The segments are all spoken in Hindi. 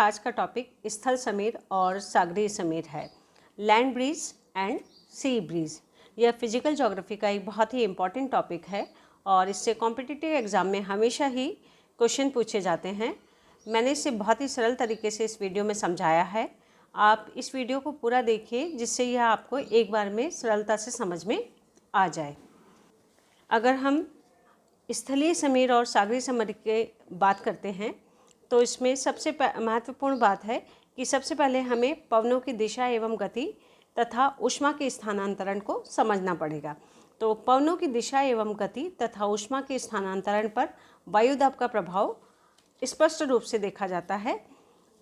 आज का टॉपिक स्थल समीर और सागरीय समीर है। Land breeze and sea breeze. यह फिजिकल ज्योग्राफी का एक बहुत ही इम्पॉर्टेंट टॉपिक है और इससे कॉम्पिटिटिव एग्ज़ाम में हमेशा ही क्वेश्चन पूछे जाते हैं। मैंने इसे बहुत ही सरल तरीके से इस वीडियो में समझाया है। आप इस वीडियो को पूरा देखिए जिससे यह आपको एक बार में सरलता से समझ में आ जाए। अगर हम स्थलीय समीर और सागरीय समीर की बात करते हैं तो इसमें सबसे महत्वपूर्ण बात है कि सबसे पहले हमें पवनों की दिशा एवं गति तथा ऊष्मा के स्थानांतरण को समझना पड़ेगा। तो पवनों की दिशा एवं गति तथा ऊष्मा के स्थानांतरण पर वायुदाब का प्रभाव स्पष्ट रूप से देखा जाता है।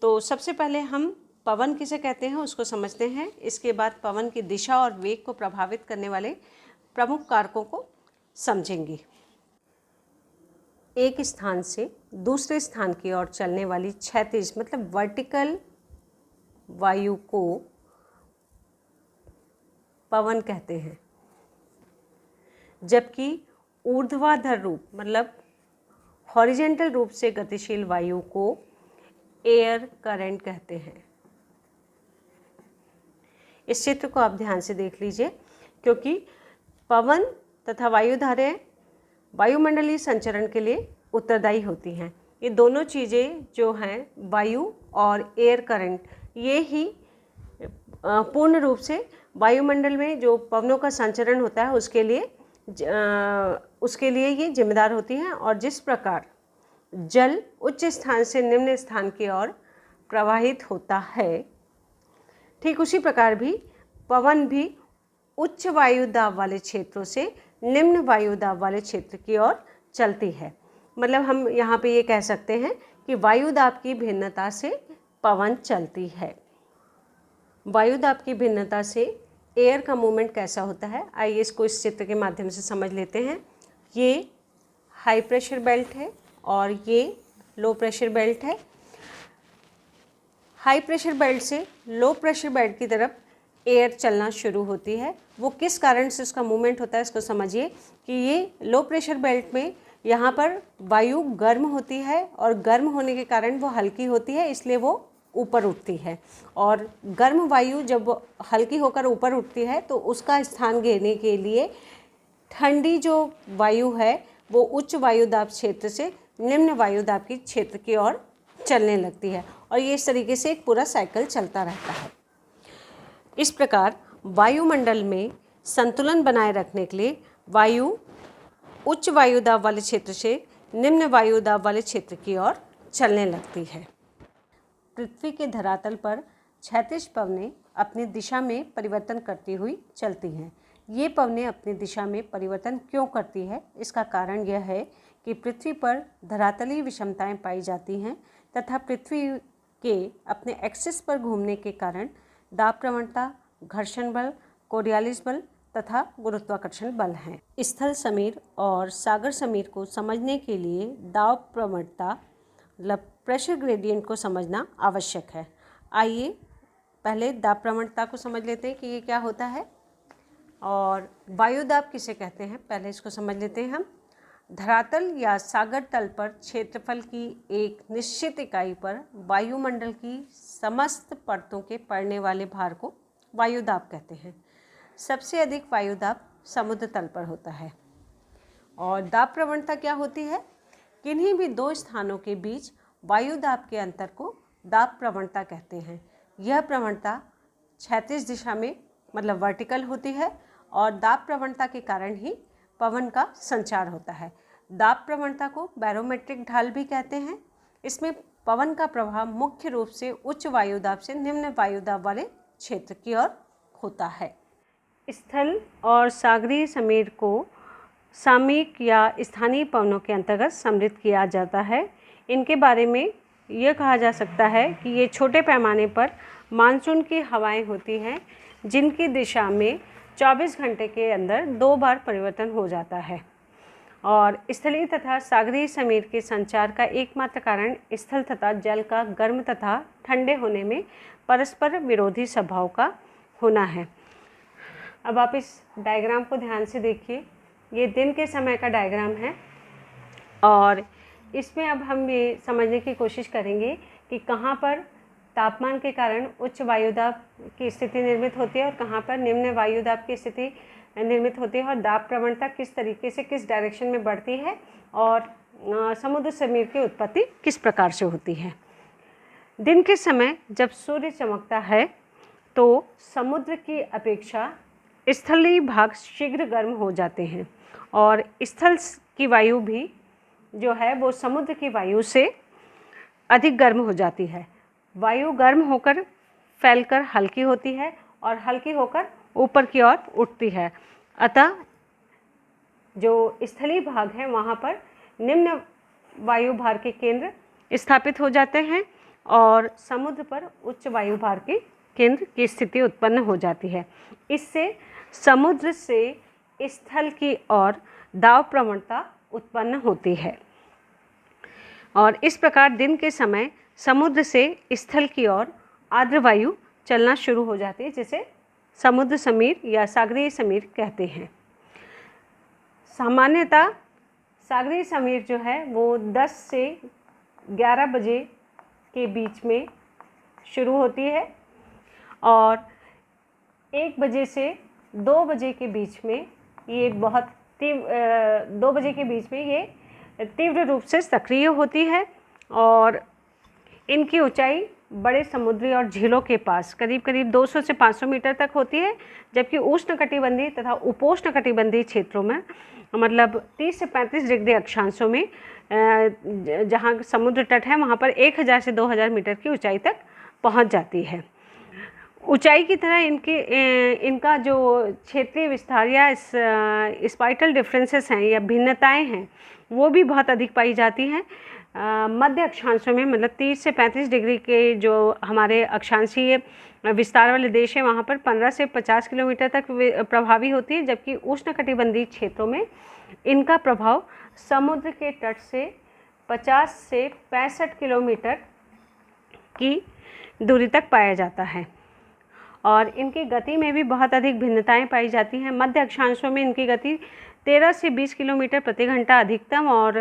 तो सबसे पहले हम पवन किसे कहते हैं उसको समझते हैं। इसके बाद पवन की दिशा और वेग को प्रभावित करने वाले प्रमुख कारकों को समझेंगे। एक स्थान से दूसरे स्थान की ओर चलने वाली क्षैतिज मतलब वर्टिकल वायु को पवन कहते हैं, जबकि ऊर्ध्वाधर रूप मतलब हॉरिजेंटल रूप से गतिशील वायु को एयर करंट कहते हैं। इस चित्र को आप ध्यान से देख लीजिए, क्योंकि पवन तथा वायुधाराएं वायुमंडलीय संचरण के लिए उत्तरदायी होती हैं। ये दोनों चीज़ें जो हैं वायु और एयर करंट, ये ही पूर्ण रूप से वायुमंडल में जो पवनों का संचरण होता है उसके लिए ये जिम्मेदार होती हैं। और जिस प्रकार जल उच्च स्थान से निम्न स्थान की ओर प्रवाहित होता है, ठीक उसी प्रकार भी पवन भी उच्च वायुदाब वाले क्षेत्रों से निम्न वायुदाब वाले क्षेत्र की ओर चलती है। मतलब हम यहाँ पे ये कह सकते हैं कि वायुदाब की भिन्नता से पवन चलती है। वायुदाब की भिन्नता से एयर का मूवमेंट कैसा होता है, आइए इसको इस चित्र के माध्यम से समझ लेते हैं। ये हाई प्रेशर बेल्ट है और ये लो प्रेशर बेल्ट है। हाई प्रेशर बेल्ट से लो प्रेशर बेल्ट की तरफ एयर चलना शुरू होती है। वो किस कारण से उसका मूवमेंट होता है इसको समझिए कि ये लो प्रेशर बेल्ट में यहाँ पर वायु गर्म होती है और गर्म होने के कारण वो हल्की होती है, इसलिए वो ऊपर उठती है। और गर्म वायु जब हल्की होकर ऊपर उठती है तो उसका स्थान घेरने के लिए ठंडी जो वायु है वो उच्च वायुदाब क्षेत्र से निम्न वायुदाब की क्षेत्र की ओर चलने लगती है और ये इस तरीके से एक पूरा साइकिल चलता रहता है। इस प्रकार वायुमंडल में संतुलन बनाए रखने के लिए वायु उच्च वायुदाब वाले क्षेत्र से निम्न वायुदाब वाले क्षेत्र की ओर चलने लगती है। पृथ्वी के धरातल पर क्षैतिज पवनें अपनी दिशा में परिवर्तन करती हुई चलती हैं। ये पवनें अपनी दिशा में परिवर्तन क्यों करती है, इसका कारण यह है कि पृथ्वी पर धरातलीय विषमताएं पाई जाती हैं तथा पृथ्वी के अपने एक्सिस पर घूमने के कारण दाब प्रवणता, घर्षण बल, कोरियालिस बल तथा गुरुत्वाकर्षण बल हैं। स्थल समीर और सागर समीर को समझने के लिए दाब प्रवणता मतलब प्रेशर ग्रेडियंट को समझना आवश्यक है। आइए पहले दाब प्रवणता को समझ लेते हैं कि ये क्या होता है और वायुदाब किसे कहते हैं, पहले इसको समझ लेते हैं हम। धरातल या सागर तल पर क्षेत्रफल की एक निश्चित इकाई पर वायुमंडल की समस्त परतों के पड़ने वाले भार को वायुदाब कहते हैं। सबसे अधिक वायुदाब समुद्र तल पर होता है। और दाब प्रवणता क्या होती है, किन्हीं भी दो स्थानों के बीच वायुदाब के अंतर को दाब प्रवणता कहते हैं। यह प्रवणता क्षैतिज दिशा में मतलब वर्टिकल होती है और दाब प्रवणता के कारण ही पवन का संचार होता है। दाब प्रवणता को बैरोमेट्रिक ढाल भी कहते हैं। इसमें पवन का प्रभाव मुख्य रूप से उच्च वायुदाब से निम्न वायुदाब वाले क्षेत्र की ओर होता है। स्थल और सागरीय समीर को सामयिक या स्थानीय पवनों के अंतर्गत सम्मिलित किया जाता है। इनके बारे में यह कहा जा सकता है कि ये छोटे पैमाने पर मानसून की हवाएं होती हैं जिनकी दिशा में 24 घंटे के अंदर 2 बार परिवर्तन हो जाता है। और स्थलीय तथा सागरीय समीर के संचार का एकमात्र कारण स्थल तथा जल का गर्म तथा ठंडे होने में परस्पर विरोधी स्वभाव का होना है। अब आप इस डायग्राम को ध्यान से देखिए, ये दिन के समय का डायग्राम है और इसमें अब हम ये समझने की कोशिश करेंगे कि कहाँ पर तापमान के कारण उच्च वायुदाब की स्थिति निर्मित होती है और कहाँ पर निम्न वायुदाब की स्थिति निर्मित होती है, और दाब प्रवणता किस तरीके से किस डायरेक्शन में बढ़ती है, और समुद्र समीर की उत्पत्ति किस प्रकार से होती है। दिन के समय जब सूर्य चमकता है तो समुद्र की अपेक्षा स्थलीय भाग शीघ्र गर्म हो जाते हैं, और स्थल की वायु भी जो है वो समुद्र की वायु से अधिक गर्म हो जाती है। वायु गर्म होकर फैलकर हल्की होती है और हल्की होकर ऊपर की ओर उठती है। अतः जो स्थलीय भाग है वहाँ पर निम्न वायु भार के केंद्र स्थापित हो जाते हैं और समुद्र पर उच्च वायु भार के केंद्र की स्थिति उत्पन्न हो जाती है। इससे समुद्र से स्थल की ओर दाब प्रवणता उत्पन्न होती है, और इस प्रकार दिन के समय समुद्र से स्थल की ओर आर्द्र वायु चलना शुरू हो जाती है, जिसे समुद्र समीर या सागरीय समीर कहते हैं। सामान्यतः सागरीय समीर जो है वो 10 से 11 बजे के बीच में शुरू होती है और 1 बजे से 2 बजे के बीच में ये 2 बजे के बीच में ये तीव्र रूप से सक्रिय होती है, और इनकी ऊंचाई बड़े समुद्री और झीलों के पास करीब करीब 200 से 500 मीटर तक होती है, जबकि उष्णकटिबंधीय तथा उपोष्णकटिबंधीय क्षेत्रों में मतलब 30 से 35 डिग्री अक्षांशों में जहाँ समुद्र तट है वहाँ पर 1000 से 2000 मीटर की ऊंचाई तक पहुँच जाती है। ऊंचाई की तरह इनका जो क्षेत्रीय विस्तार या स्पाइटल डिफरेंसेस हैं या भिन्नताएं हैं वो भी बहुत अधिक पाई जाती हैं। मध्य अक्षांशों में मतलब 30 से 35 डिग्री के जो हमारे अक्षांशीय विस्तार वाले देश हैं वहाँ पर 15 से 50 किलोमीटर तक प्रभावी होती है, जबकि उष्णकटिबंधीय क्षेत्रों में इनका प्रभाव समुद्र के तट से 50 से 65 किलोमीटर की दूरी तक पाया जाता है, और इनकी गति में भी बहुत अधिक भिन्नताएं पाई जाती हैं। मध्य अक्षांशों में इनकी गति 13 से 20 किलोमीटर प्रति घंटा अधिकतम, और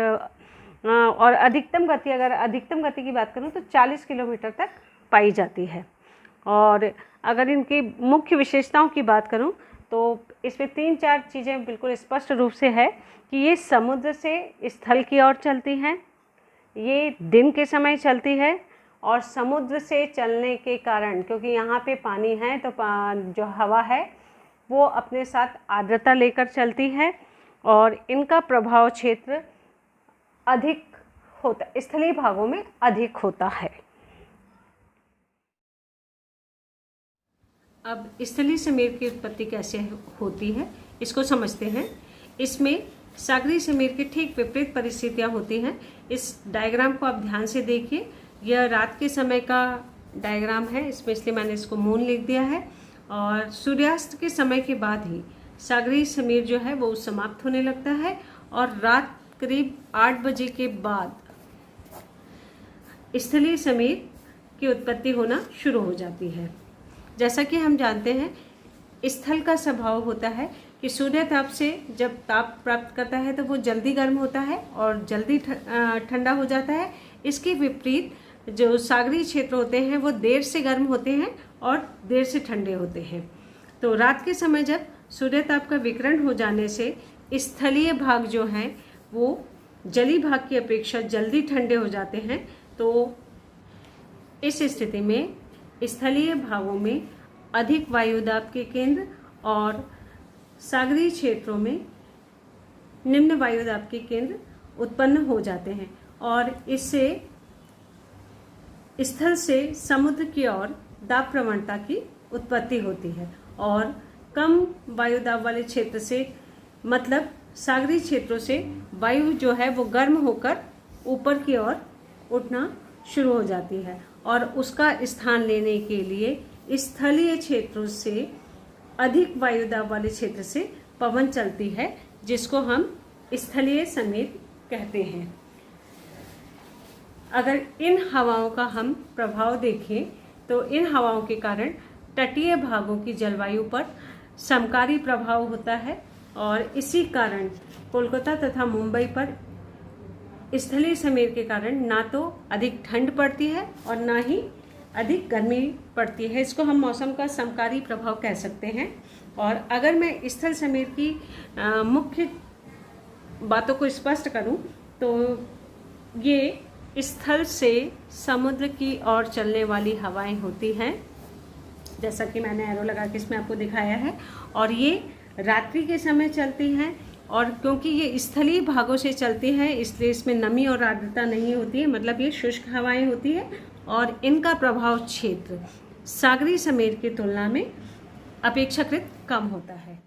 अधिकतम गति अगर अधिकतम गति की बात करूं तो 40 किलोमीटर तक पाई जाती है। और अगर इनकी मुख्य विशेषताओं की बात करूं तो इसमें 3-4 चीज़ें बिल्कुल स्पष्ट रूप से है कि ये समुद्र से स्थल की ओर चलती हैं, ये दिन के समय चलती है, और समुद्र से चलने के कारण क्योंकि यहाँ पे पानी है तो जो हवा है वो अपने साथ आर्द्रता लेकर चलती है, और इनका प्रभाव क्षेत्र अधिक होता, स्थलीय भागों में अधिक होता है। अब स्थलीय समीर की उत्पत्ति कैसे होती है इसको समझते हैं। इसमें सागरीय समीर की ठीक विपरीत परिस्थितियाँ होती हैं। इस डायग्राम को आप ध्यान से देखिए, यह रात के समय का डायग्राम है, इसमें इसलिए मैंने इसको मून लिख दिया है, और सूर्यास्त के समय के बाद ही सागरीय समीर जो है वो समाप्त होने लगता है, और रात करीब 8 बजे के बाद स्थलीय समीर की उत्पत्ति होना शुरू हो जाती है। जैसा कि हम जानते हैं स्थल का स्वभाव होता है कि सूर्य ताप से जब ताप प्राप्त करता है तो वो जल्दी गर्म होता है और जल्दी ठंडा हो जाता है। इसके विपरीत जो सागरीय क्षेत्र होते हैं वो देर से गर्म होते हैं और देर से ठंडे होते हैं। तो रात के समय जब सूर्य ताप का विकिरण हो जाने से स्थलीय भाग जो हैं वो जलीय भाग की अपेक्षा जल्दी ठंडे हो जाते हैं। तो इस स्थिति में स्थलीय भागों में अधिक वायुदाब के केंद्र और सागरीय क्षेत्रों में निम्न वायुदाब के केंद्र उत्पन्न हो जाते हैं, और इससे स्थल से समुद्र की ओर दाब प्रवणता की उत्पत्ति होती है, और कम वायुदाब वाले क्षेत्र से मतलब सागरीय क्षेत्रों से वायु जो है वो गर्म होकर ऊपर की ओर उठना शुरू हो जाती है, और उसका स्थान लेने के लिए स्थलीय क्षेत्रों से अधिक वायुदाब वाले क्षेत्र से पवन चलती है, जिसको हम स्थलीय समीर कहते हैं। अगर इन हवाओं का हम प्रभाव देखें तो इन हवाओं के कारण तटीय भागों की जलवायु पर समकारी प्रभाव होता है, और इसी कारण कोलकाता तथा मुंबई पर स्थलीय समीर के कारण ना तो अधिक ठंड पड़ती है और ना ही अधिक गर्मी पड़ती है। इसको हम मौसम का समकारी प्रभाव कह सकते हैं। और अगर मैं स्थल समीर की मुख्य बातों को स्पष्ट करूं तो ये स्थल से समुद्र की ओर चलने वाली हवाएं होती हैं, जैसा कि मैंने एरो लगा के इसमें आपको दिखाया है। और ये रात्रि के समय चलती हैं, और क्योंकि ये स्थलीय भागों से चलती हैं इसलिए इसमें नमी और आर्द्रता नहीं होती है, मतलब ये शुष्क हवाएं होती है। और इनका प्रभाव क्षेत्र सागरीय समीर की तुलना में अपेक्षाकृत कम होता है।